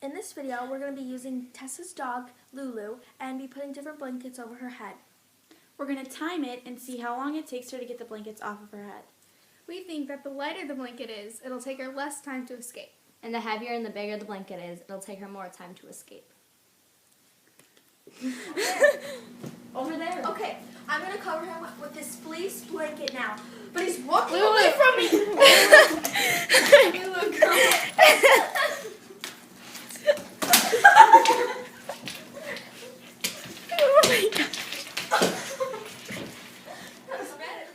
In this video, we're going to be using Tessa's dog, Lulu, and be putting different blankets over her head. We're going to time it and see how long it takes her to get the blankets off of her head. We think that the lighter the blanket is, it'll take her less time to escape. And the heavier and the bigger the blanket is, it'll take her more time to escape. Over there. Okay, I'm going to cover him with this fleece blanket now. But he's walking Lulu. away from me! Lulu, girl.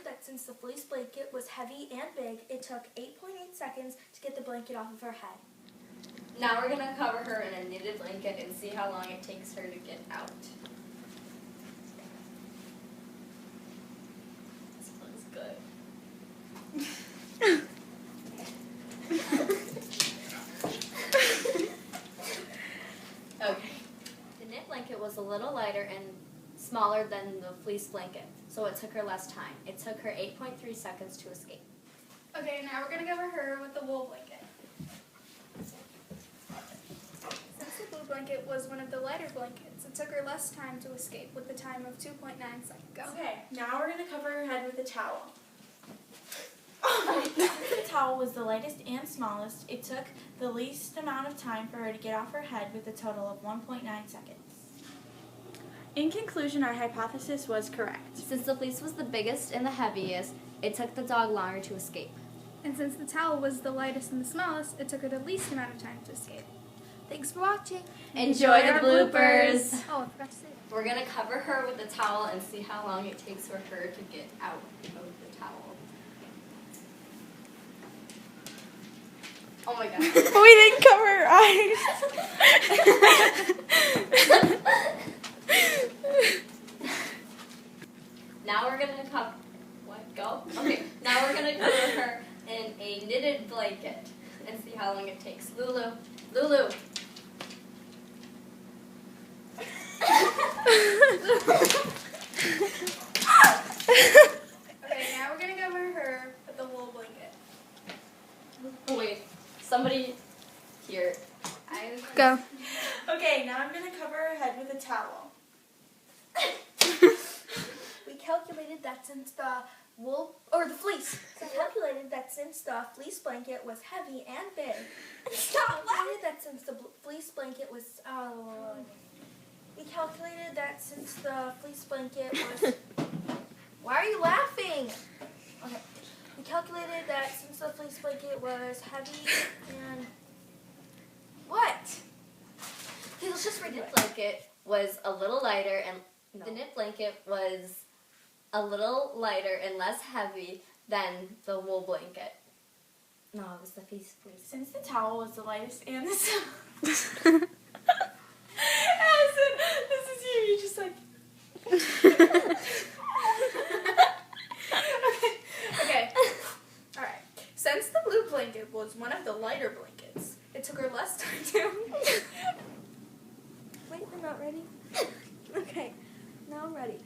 That since the fleece blanket was heavy and big, it took 8.8 seconds to get the blanket off of her head. Now we're going to cover her in a knitted blanket and see how long it takes her to get out. This looks good. Okay. The knit blanket was a little lighter and smaller than the fleece blanket, so it took her less time. It took her 8.3 seconds to escape. Okay, now we're going to cover her with the wool blanket. Since the blue blanket was one of the lighter blankets, it took her less time to escape with the time of 2.9 seconds. Okay, now we're going to cover her head with a towel. The towel was the lightest and smallest. It took the least amount of time for her to get off her head with a total of 1.9 seconds. In conclusion, our hypothesis was correct. Since the fleece was the biggest and the heaviest, it took the dog longer to escape. And since the towel was the lightest and the smallest, it took her the least amount of time to escape. Thanks for watching. Enjoy the bloopers! Oh, I forgot to say it. We're going to cover her with a towel and see how long it takes for her to get out of the towel. Oh my god. We didn't cover her eyes. Now we're going to cover... What? Go? Okay. Now we're going to cover her in a knitted blanket and see how long it takes. Lulu. Lulu. Okay, now we're going to cover her with the wool blanket. Oh, wait. Somebody here. Go. Okay, now I'm going to cover her head with a towel. We calculated that since the fleece. We calculated that since the fleece blanket was heavy and big. Stop laughing. That since the fleece blanket was. We calculated that since the fleece blanket was. Why are you laughing? Okay. We calculated that since the fleece blanket was heavy and. What? Okay, let's just read The it. blanket was a little lighter and the knit blanket was a little lighter and less heavy than the wool blanket. No, it was the fleece. Since the towel was the lightest and the Allison, this is you. You're just like. Okay. All right. Since the blue blanket was one of the lighter blankets, it took her less time to. Wait, I'm not ready. Okay, now I'm ready.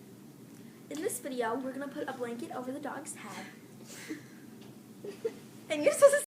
In this video, we're going to put a blanket over the dog's head. And you're supposed to